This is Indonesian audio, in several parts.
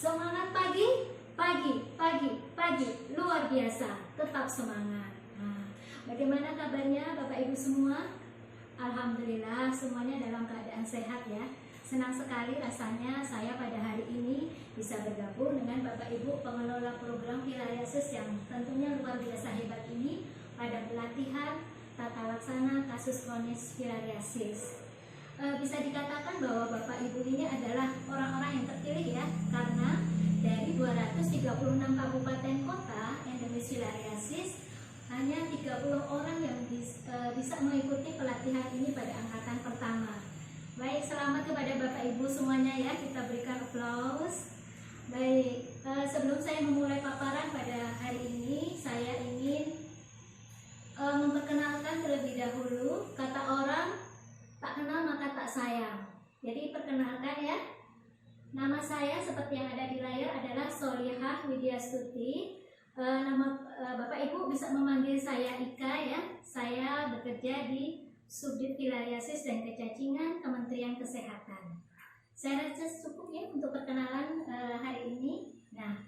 Semangat pagi, pagi, luar biasa. Tetap semangat. Nah, bagaimana kabarnya Bapak Ibu semua? Alhamdulillah semuanya dalam keadaan sehat ya. Senang sekali rasanya saya pada hari ini bisa bergabung dengan Bapak Ibu pengelola program filariasis yang tentunya luar biasa hebat ini pada pelatihan tata laksana kasus kronis filariasis. Bisa dikatakan bahwa Bapak Ibu ini adalah orang-orang yang terpilih ya, karena dari 236 kabupaten kota endemis filariasis hanya 30 orang yang bisa mengikuti pelatihan ini pada angkatan pertama. Baik, selamat kepada Bapak Ibu semuanya ya, kita berikan aplaus. Baik, sebelum saya memulai paparan pada hari ini, saya ingin memperkenalkan terlebih dahulu. Kata orang, tak kenal maka tak sayang. Jadi perkenalkan ya, nama saya seperti yang ada di layar adalah Solihah Widyastuti. Nama Bapak Ibu bisa memanggil saya Ika ya. Saya bekerja di Subdit Filariasis dan Kecacingan Kementerian Kesehatan. Saya rasa cukup ya untuk perkenalan hari ini. Nah,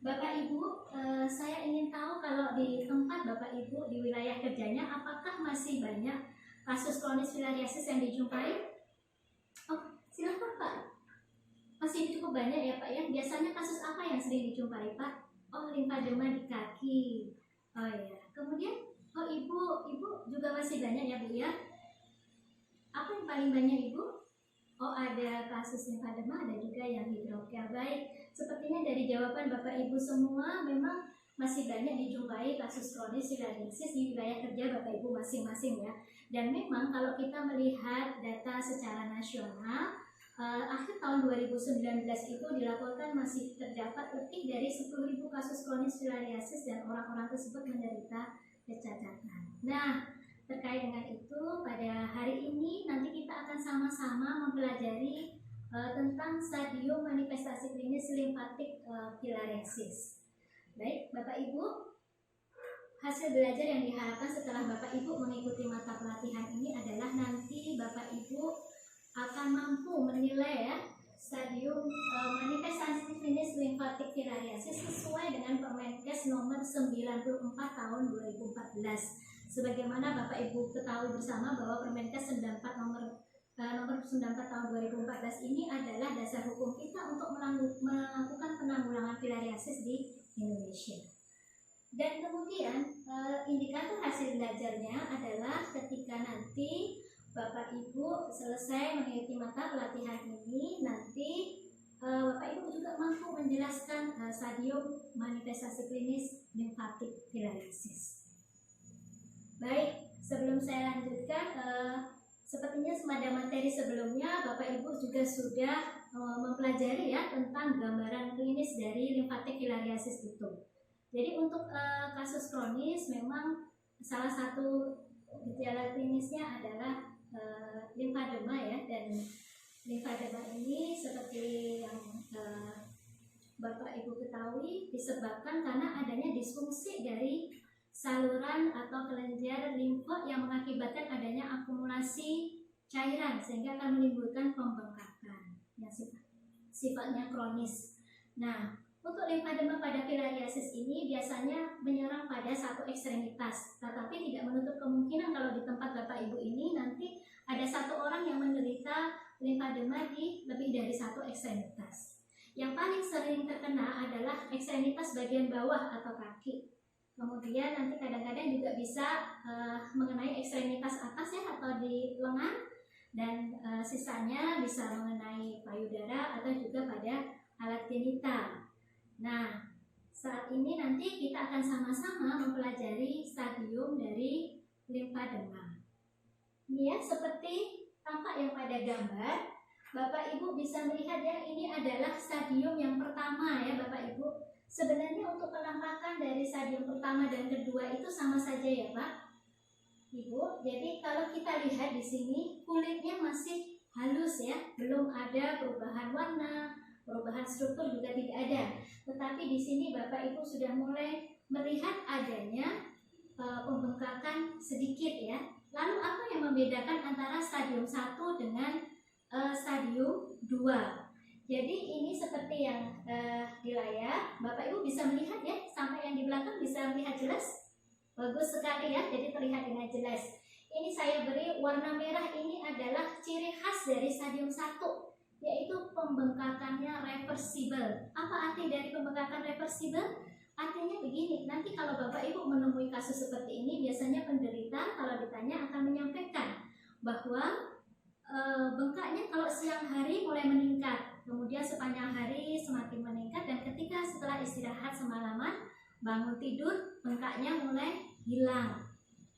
Bapak Ibu, saya ingin tahu kalau di tempat Bapak Ibu di wilayah kerjanya apakah masih banyak kasus kronis filariasis yang dijumpai? Oh, silakan Pak. Masih cukup banyak ya Pak ya. Biasanya kasus apa yang sering dijumpai Pak? Oh, limfadema di kaki. Oh ya. Kemudian, oh Ibu juga masih banyak ya Bu ya. Apa yang paling banyak Ibu? Oh, ada kasus limfadema, ada juga yang hidrokel. Baik, sepertinya dari jawaban Bapak Ibu semua memang masih banyak dijumpai kasus kronis filariasis di wilayah kerja Bapak Ibu masing-masing ya. Dan memang kalau kita melihat data secara nasional, akhir tahun 2019 itu dilaporkan masih terdapat lebih dari 10.000 kasus kronis filariasis dan orang-orang tersebut menderita kecacatan. Nah, terkait dengan itu pada hari ini nanti kita akan sama-sama mempelajari tentang stadium manifestasi klinis limfatik filariasis. Baik, Bapak Ibu, hasil belajar yang diharapkan setelah Bapak Ibu mengikuti mata pelatihan ini adalah nanti Bapak Ibu akan mampu menilai ya stadium manifestasi klinis limfatik filariasis sesuai dengan Permenkes nomor 94 tahun 2014. Sebagaimana Bapak Ibu ketahui bersama bahwa Permenkes 94 nomor 94 tahun 2014 ini adalah dasar hukum kita untuk melakukan penanggulangan filariasis di Indonesia. Dan kemudian indikator hasil belajarnya adalah ketika nanti Bapak Ibu selesai mengikuti mata pelatihan ini, nanti Bapak Ibu juga mampu menjelaskan stadium manifestasi klinis limfatik filariasis. Baik, sebelum saya lanjutkan, sepertinya pada materi sebelumnya Bapak Ibu juga sudah mempelajari ya tentang gambaran klinis dari limfatik filariasis itu. Jadi untuk kasus kronis memang salah satu gejala klinisnya adalah limfadema ya, dan limfadema ini seperti yang Bapak Ibu ketahui disebabkan karena adanya disfungsi dari saluran atau kelenjar limfa yang mengakibatkan adanya akumulasi cairan sehingga akan menimbulkan pembengkakan yang sifatnya kronis. Nah, untuk limfadema pada filariasis ini biasanya menyerang pada satu ekstremitas, tetapi tidak menutup kemungkinan kalau di tempat Bapak Ibu ini nanti ada satu orang yang menderita limfadema di lebih dari satu ekstremitas. Yang paling sering terkena adalah ekstremitas bagian bawah atau kaki. Kemudian nanti kadang-kadang juga bisa mengenai ekstremitas atas ya atau di lengan, dan sisanya bisa mengenai payudara atau juga pada alat genital. Nah, saat ini nanti kita akan sama-sama mempelajari stadium dari limfadema. Ini ya, seperti tampak yang pada gambar, Bapak Ibu bisa melihat ya, ini adalah stadium yang pertama ya Bapak Ibu. Sebenarnya untuk penampakan dari stadium pertama dan kedua itu sama saja ya Pak Ibu. Jadi kalau kita lihat di sini kulitnya masih halus ya, belum ada perubahan warna, perubahan struktur juga tidak ada. Tetapi di sini Bapak Ibu sudah mulai melihat adanya pembengkakan sedikit ya. Lalu apa yang membedakan antara stadium 1 dengan stadium 2? Jadi ini seperti yang di layar, Bapak Ibu bisa melihat ya, sampai yang di belakang bisa melihat jelas. Bagus sekali ya, jadi terlihat dengan jelas. Ini saya beri warna merah, ini adalah ciri khas dari stadium 1, yaitu pembengkakannya reversibel. Apa arti dari pembengkakan reversibel? Artinya begini, nanti kalau Bapak Ibu menemui kasus seperti ini, biasanya penderita kalau ditanya akan menyampaikan bahwa bengkaknya kalau siang hari mulai meningkat, kemudian sepanjang hari semakin meningkat, dan ketika setelah istirahat semalaman bangun tidur bengkaknya mulai hilang.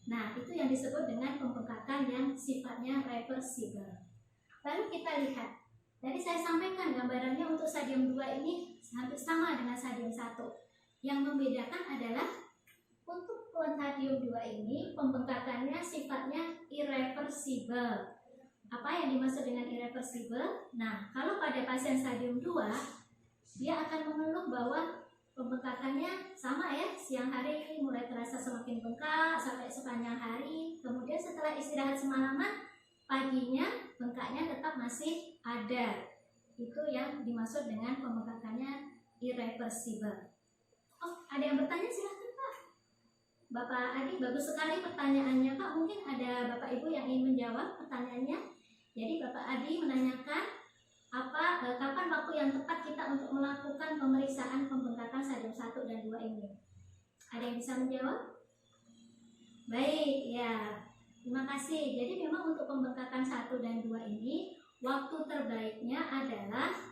Nah, itu yang disebut dengan pembengkakan yang sifatnya reversibel. Lalu kita lihat, tadi saya sampaikan gambarannya untuk stadium 2 ini hampir sama dengan stadium 1. Yang membedakan adalah untuk stadium 2 ini pembengkakannya sifatnya irreversibel. Apa yang dimaksud dengan irreversibel? Nah, kalau pada pasien stadium 2, dia akan mengeluh bahwa pembengkakannya sama ya, siang hari mulai terasa semakin bengkak sampai sepanjang hari, kemudian setelah istirahat semalaman, paginya bengkaknya tetap masih ada. Itu yang dimaksud dengan pembengkakannya irreversibel. Oh, ada yang bertanya, silahkan Pak. Bapak Adi, bagus sekali pertanyaannya Pak. Mungkin ada Bapak Ibu yang ingin menjawab pertanyaannya. Jadi Bapak Adi menanyakan kapan waktu yang tepat kita untuk melakukan pemeriksaan pembengkakan stadium 1 dan 2 ini. Ada yang bisa menjawab? Baik, ya. Terima kasih. Jadi memang untuk pembengkakan 1 dan 2 ini waktu terbaiknya adalah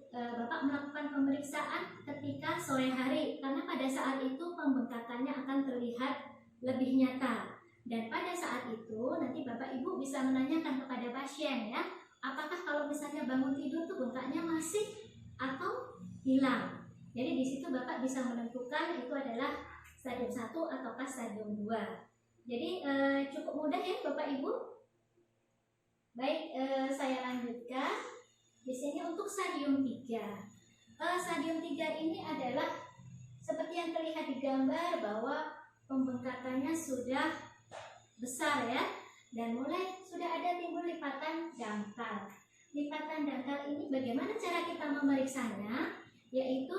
Bapak melakukan pemeriksaan ketika sore hari, karena pada saat itu pembengkakannya akan terlihat lebih nyata. Dan pada saat itu nanti Bapak Ibu bisa menanyakan kepada pasien ya, apakah kalau misalnya bangun tidur tuh bengkaknya masih atau hilang. Jadi di situ Bapak bisa menentukan itu adalah stadium 1 ataukah stadium 2. Jadi cukup mudah ya Bapak Ibu. Baik, saya lanjutkan. Di sini untuk stadium 3. Stadium 3 ini adalah seperti yang terlihat di gambar bahwa pembengkakannya sudah besar ya, dan mulai sudah ada timbul lipatan dangkal. Lipatan dangkal ini bagaimana cara kita memeriksanya? Yaitu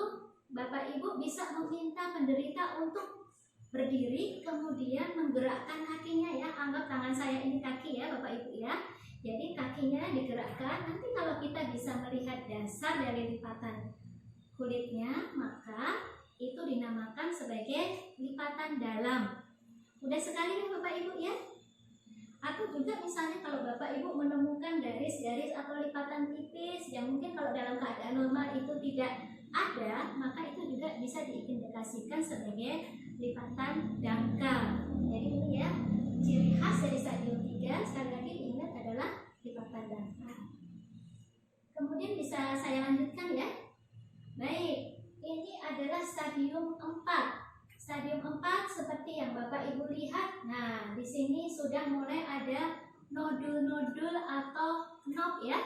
Bapak Ibu bisa meminta penderita untuk berdiri, kemudian menggerakkan kakinya ya. Anggap tangan saya ini kaki ya Bapak Ibu ya. Jadi kakinya digerakkan. Nanti kalau kita bisa melihat dasar dari lipatan kulitnya, maka itu dinamakan sebagai lipatan dalam. Mudah sekali ya Bapak Ibu ya. Atau juga misalnya kalau Bapak Ibu menemukan garis-garis atau lipatan tipis yang mungkin kalau dalam keadaan normal itu tidak ada, maka itu juga bisa diindikasikan sebagai lipatan dangkal. Jadi ini ya ciri khas dari stadium 3, sekali lagi diingat adalah lipatan dangkal. Kemudian bisa saya lanjutkan ya. Baik, ini adalah stadium 4. Stadium 4 seperti yang Bapak Ibu lihat. Nah, di sini sudah mulai ada nodul-nodul atau knob ya.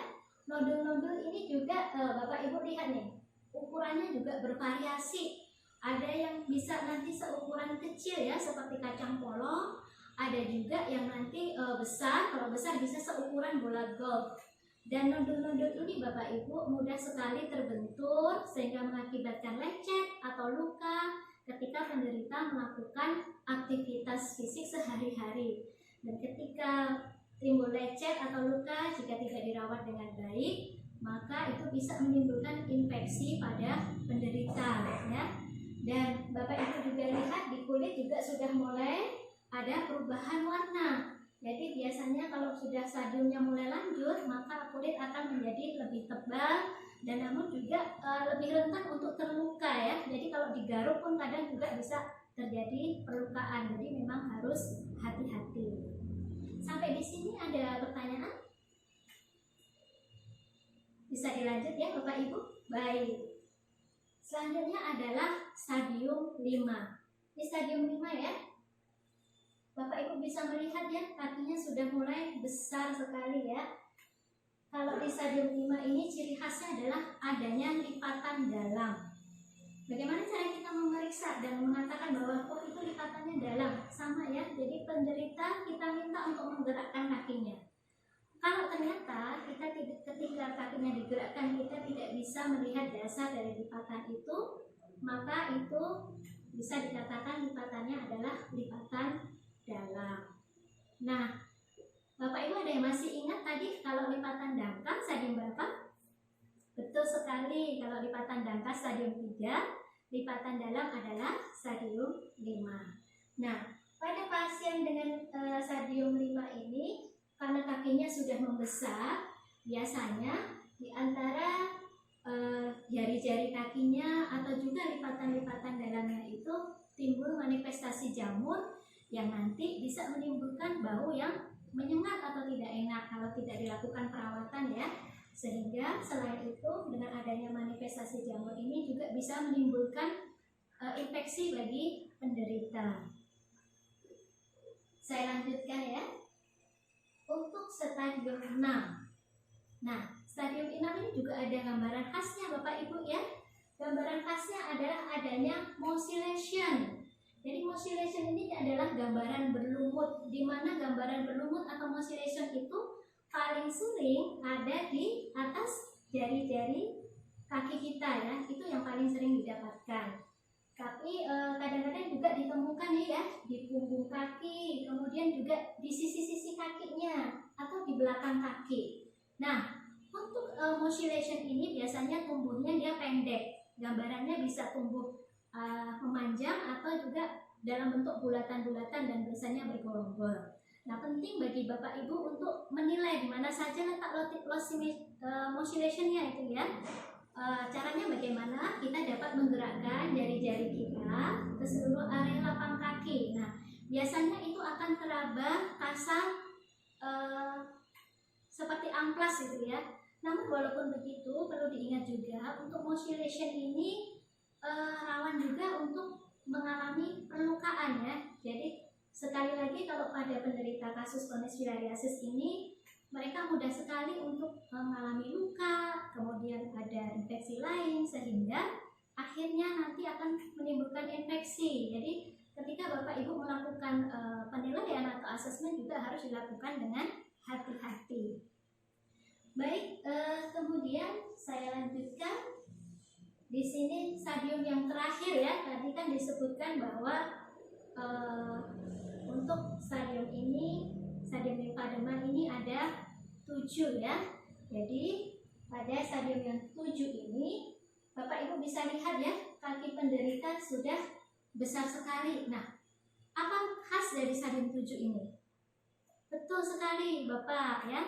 Nodul-nodul ini juga Bapak Ibu lihat nih, ukurannya juga bervariasi. Ada yang bisa nanti seukuran kecil ya, seperti kacang polong. Ada juga yang nanti besar, kalau besar bisa seukuran bola golf. Dan nodul-nodul ini Bapak Ibu mudah sekali terbentur sehingga mengakibatkan lecet atau luka ketika penderita melakukan aktivitas fisik sehari-hari. Dan ketika timbul lecet atau luka, jika tidak dirawat dengan baik, maka itu bisa menimbulkan infeksi pada penderita ya. Dan Bapak Ibu juga lihat di kulit juga sudah mulai ada perubahan warna. Jadi biasanya kalau sudah stadiumnya mulai lanjut, maka kulit akan menjadi lebih tebal dan namun juga lebih rentan untuk terluka ya. Jadi kalau digaruk pun kadang juga bisa terjadi perlukaan. Jadi memang harus hati-hati. Sampai di sini ada pertanyaan? Bisa dilanjut ya Bapak Ibu? Baik. Selanjutnya adalah stadium 5. Di stadium 5 ya. Bapak Ibu bisa melihat ya, kakinya sudah mulai besar sekali ya. Kalau di stadium 5 ini ciri khasnya adalah adanya lipatan dalam. Bagaimana cara kita memeriksa dan mengatakan bahwa oh itu lipatannya dalam? Sama ya, jadi penderita kita minta untuk menggerakkan kakinya. Kalau ternyata kita ketika kakinya digerakkan kita tidak bisa melihat dasar dari lipatan itu, maka itu bisa dikatakan lipatannya adalah lipatan dalam. Nah, Bapak Ibu ada yang masih ingat tadi kalau lipatan dangkal stadium berapa? Betul sekali, kalau lipatan dangkal stadium 3, lipatan dalam adalah stadium 5. Nah, pada pasien dengan stadium 5 ini, karena kakinya sudah membesar, biasanya di antara jari-jari kakinya atau juga lipatan-lipatan dalamnya itu timbul manifestasi jamur yang nanti bisa menimbulkan bau yang menyengat atau tidak enak kalau tidak dilakukan perawatan ya. Sehingga selain itu dengan adanya manifestasi jamur ini juga bisa menimbulkan infeksi bagi penderita. Saya lanjutkan ya. Untuk stadium 6. Nah, stadium 6 ini juga ada gambaran khasnya Bapak Ibu ya. Gambaran khasnya adalah adanya moscillation. Jadi moscillation ini adalah gambaran berlumut, di mana gambaran berlumut atau moscillation itu paling sering ada di atas jari-jari kaki kita ya. Itu yang paling sering didapatkan. Tapi kadang-kadang juga ditemukan ya di punggung kaki, kemudian juga di sisi-sisi kakinya atau di belakang kaki. Nah, untuk moscillation ini biasanya tumbuhnya dia pendek. Gambarannya bisa tumbuh memanjang atau juga dalam bentuk bulatan-bulatan dan biasanya bergelombol. Nah, penting bagi Bapak Ibu untuk menilai di mana saja letak moscillation-nya itu ya. Caranya bagaimana kita dapat menggerakkan jari-jari kita ke seluruh area lapang kaki. Nah, biasanya itu akan teraba kasar seperti amplas gitu ya. Namun walaupun begitu perlu diingat juga untuk moscillation ini rawan juga untuk mengalami perlukaan ya. Jadi sekali lagi kalau pada penderita kasus kronis filariasis ini mereka mudah sekali untuk mengalami luka, kemudian ada infeksi lain sehingga akhirnya nanti akan menimbulkan infeksi. Jadi ketika Bapak Ibu melakukan penilaian atau asesmen juga harus dilakukan dengan hati-hati. Baik, kemudian saya lanjutkan. Di sini stadium yang terakhir ya, tadi kan disebutkan bahwa untuk stadium ini, stadium limfadema ini ada 7 ya. Jadi pada stadium yang 7 ini, Bapak Ibu bisa lihat ya, kaki penderita sudah besar sekali. Nah, apa khas dari stadium 7 ini? Betul sekali Bapak ya.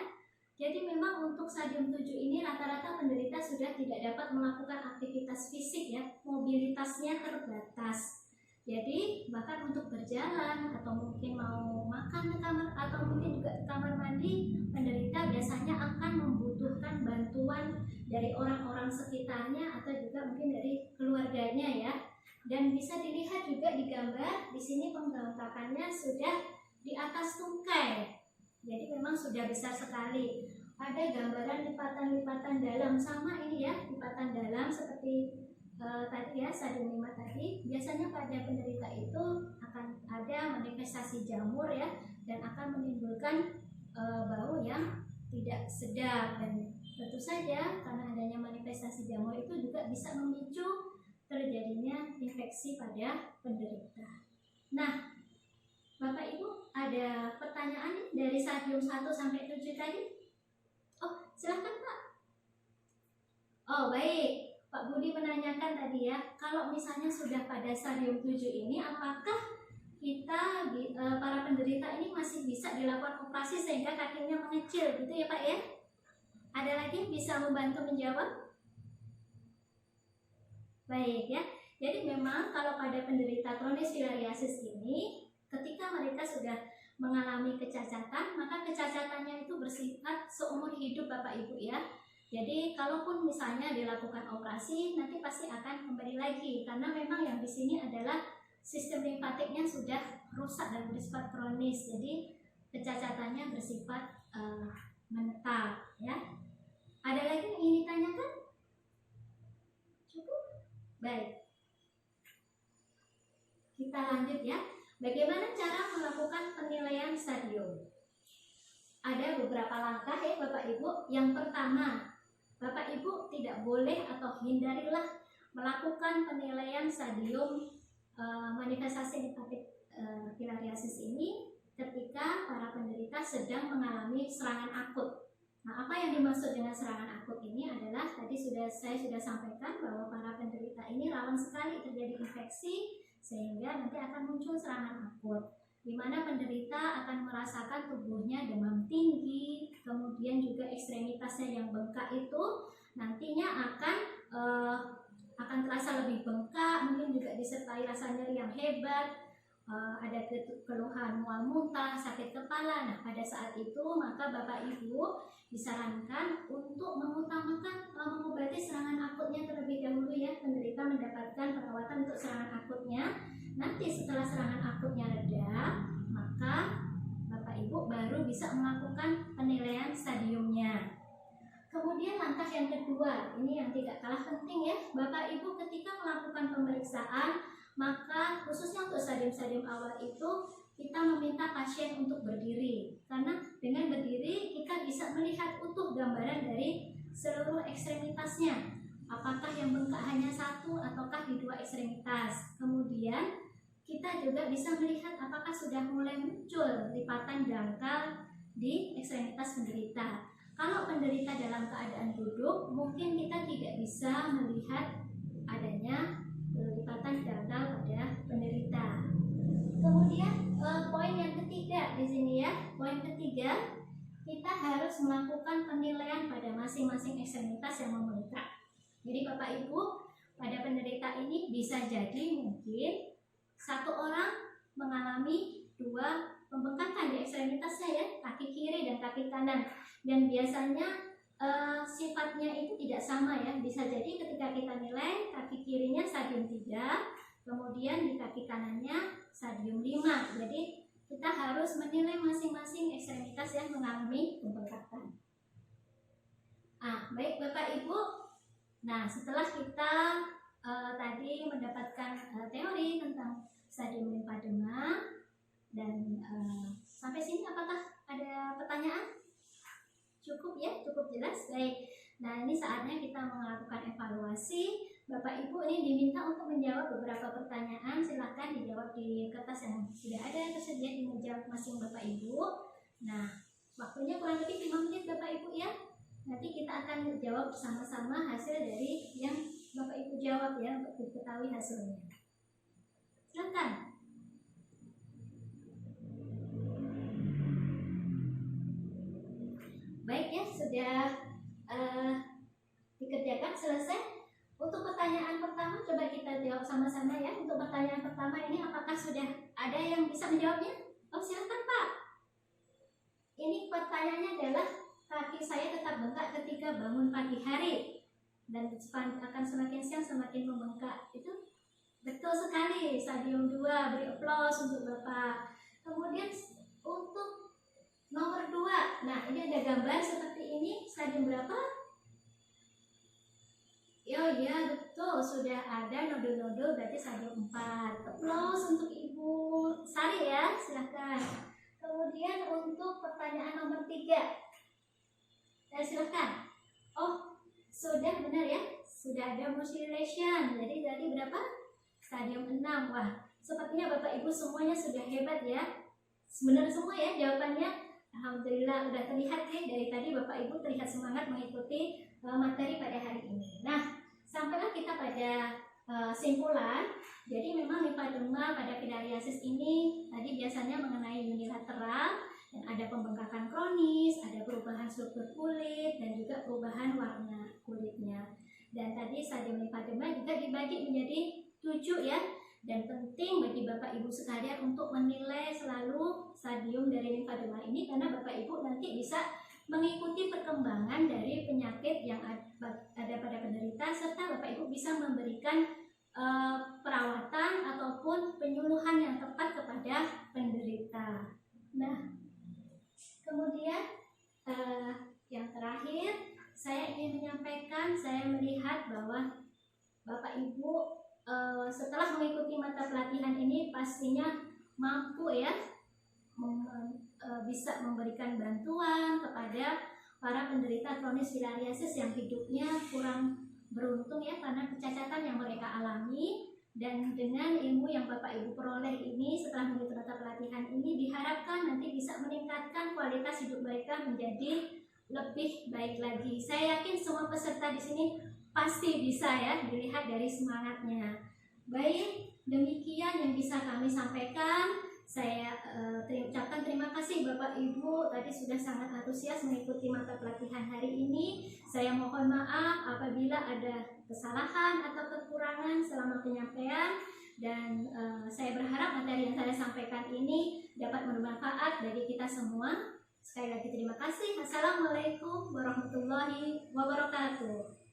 Jadi memang untuk stadium 7 ini rata-rata penderita sudah tidak dapat melakukan aktivitas fisik ya, mobilitasnya terbatas. Jadi bahkan untuk berjalan atau mungkin mau makan ke kamar atau mungkin juga ke kamar mandi, penderita biasanya akan membutuhkan bantuan dari orang-orang sekitarnya atau juga mungkin dari keluarganya ya. Dan bisa dilihat juga di gambar, di sini penggeletakannya sudah di atas tungkai. Jadi memang sudah besar sekali. Ada gambaran lipatan-lipatan dalam sama ini ya, lipatan dalam seperti tadi ya, stadium 5 tadi. Biasanya pada penderita itu akan ada manifestasi jamur ya, dan akan menimbulkan bau yang tidak sedap. Dan tentu saja karena adanya manifestasi jamur itu juga bisa memicu terjadinya infeksi pada penderita. Nah, Bapak Ibu ada pertanyaan dari stadium 1 sampai 7 tadi? Oh, silakan Pak. Oh, baik. Pak Budi menanyakan tadi ya, kalau misalnya sudah pada stadium 7 ini, apakah kita para penderita ini masih bisa dilakukan operasi sehingga kakinya mengecil gitu ya Pak ya? Ada lagi yang bisa membantu menjawab? Baik ya. Jadi memang kalau pada penderita kronis filariasis ini, ketika mereka sudah mengalami kecacatan, maka kecacatannya itu bersifat seumur hidup Bapak Ibu ya. Jadi kalaupun misalnya dilakukan operasi, nanti pasti akan kembali lagi karena memang yang di sini adalah sistem limfatiknya sudah rusak dan bersifat kronis. Jadi kecacatannya bersifat menetap ya. Ada lagi yang ingin ditanyakan? Cukup? Baik. Kita lanjut ya. Bagaimana cara melakukan penilaian stadium? Ada ada beberapa langkah ya Bapak Ibu. Yang pertama, Bapak Ibu tidak boleh atau hindarilah melakukan penilaian stadium manifestasi hepatik filariasis ini ketika para penderita sedang mengalami serangan akut. Nah, apa yang dimaksud dengan serangan akut ini adalah tadi saya sudah sampaikan bahwa para penderita ini rawan sekali terjadi infeksi sehingga nanti akan muncul serangan akut, di mana penderita akan merasakan tubuhnya demam tinggi, kemudian juga ekstremitasnya yang bengkak itu nantinya akan terasa lebih bengkak, mungkin juga disertai rasa nyeri yang hebat, ada keluhan mual muntah, sakit kepala. Nah, pada saat itu maka Bapak Ibu disarankan untuk mengutamakan mengobati serangan akutnya terlebih dahulu ya. Penderita mendapatkan perawatan untuk serangan akutnya. Nanti setelah serangan akutnya reda, maka Bapak Ibu baru bisa melakukan penilaian stadiumnya. Kemudian langkah yang kedua, ini yang tidak kalah penting ya. Bapak Ibu ketika melakukan pemeriksaan, maka khususnya untuk stadium-stadium awal itu kita meminta pasien untuk berdiri, karena dengan berdiri kita bisa melihat utuh gambaran dari seluruh ekstremitasnya, apakah yang bengkak hanya satu ataukah di dua ekstremitas. Kemudian kita juga bisa melihat apakah sudah mulai muncul lipatan dangkal di ekstremitas penderita. Kalau penderita dalam keadaan duduk, mungkin kita tidak bisa melihat adanya lipatan dangkal pada penderita. Kemudian poin yang ketiga di sini ya, poin ketiga, kita harus melakukan penilaian pada masing-masing ekstremitas yang membengkak. Jadi Bapak Ibu, pada penderita ini bisa jadi mungkin satu orang mengalami dua pembengkakan di ekstremitasnya ya, kaki kiri dan kaki kanan, dan biasanya sifatnya itu tidak sama ya. Bisa jadi ketika kita nilai kaki kirinya stadium 3, kemudian di kaki kanannya stadium 5. Jadi kita harus menilai masing-masing ekstremitas yang mengalami pembengkakan. Baik Bapak Ibu. Nah, setelah kita tadi mendapatkan teori tentang stadium limfadema dan sampai sini apakah ada pertanyaan? Cukup ya, cukup jelas. Baik. Nah, ini saatnya kita melakukan evaluasi. Bapak Ibu ini diminta untuk menjawab beberapa pertanyaan. Silakan dijawab di kertas yang sudah ada tersedia di meja masing Bapak Ibu. Nah, waktunya kurang lebih 5 menit Bapak Ibu ya. Nanti kita akan jawab bersama-sama hasil dari yang Bapak Ibu jawab ya, untuk diketahui hasilnya. Silakan. Baik ya, sudah dikerjakan, selesai. Untuk pertanyaan pertama coba kita jawab sama-sama ya. Untuk pertanyaan pertama ini apakah sudah ada yang bisa menjawabnya? Oh, silakan Pak. Ini pertanyaannya adalah kaki saya tetap bengkak ketika bangun pagi hari dan akan semakin siang semakin membengkak. Itu betul sekali. Stadium 2, beri aplaus untuk Bapak. Kemudian untuk nomor 2, nah ini ada gambar seperti ini, stadium berapa? Oh iya betul, sudah ada nodul-nodul, berarti stadium 4. Aplaus untuk Ibu Sari ya, silahkan. Kemudian untuk pertanyaan nomor 3, silahkan. Oh, sudah benar ya, sudah ada mucilation. Jadi tadi berapa? Stadium 6. Wah, sepertinya Bapak Ibu semuanya sudah hebat ya. Benar semua ya jawabannya. Alhamdulillah, udah terlihat ya dari tadi Bapak Ibu terlihat semangat mengikuti materi pada hari ini. Nah, sampailah kita pada simpulan. Jadi memang limfadema pada filariasis ini tadi biasanya mengenai unilateral dan ada pembengkakan kronis, ada perubahan struktur kulit dan juga perubahan warna kulitnya. Dan tadi stadium limfadema juga dibagi menjadi 7 ya. Dan penting bagi Bapak Ibu sekalian untuk menilai selalu stadium dari limfadema ini, karena Bapak Ibu nanti bisa mengikuti perkembangan dari penyakit yang ada pada penderita, serta Bapak Ibu bisa memberikan perawatan ataupun penyuluhan yang tepat kepada penderita. Nah, kemudian yang terakhir saya ingin menyampaikan, saya melihat bahwa Bapak Ibu setelah mengikuti mata pelatihan ini pastinya mampu ya bisa memberikan bantuan kepada para penderita kronis filariasis yang hidupnya kurang beruntung ya karena kecacatan yang mereka alami. Dan dengan ilmu yang Bapak Ibu peroleh ini setelah mengikuti mata pelatihan ini diharapkan nanti bisa meningkatkan kualitas hidup mereka menjadi lebih baik lagi. Saya yakin semua peserta di sini pasti bisa ya, dilihat dari semangatnya. Baik, demikian yang bisa kami sampaikan. Saya ucapkan terima kasih Bapak Ibu tadi sudah sangat antusias mengikuti mata pelatihan hari ini. Saya mohon maaf apabila ada kesalahan atau kekurangan selama penyampaian, dan saya berharap materi yang saya sampaikan ini dapat bermanfaat bagi kita semua. Sekali lagi terima kasih. Assalamualaikum warahmatullahi wabarakatuh.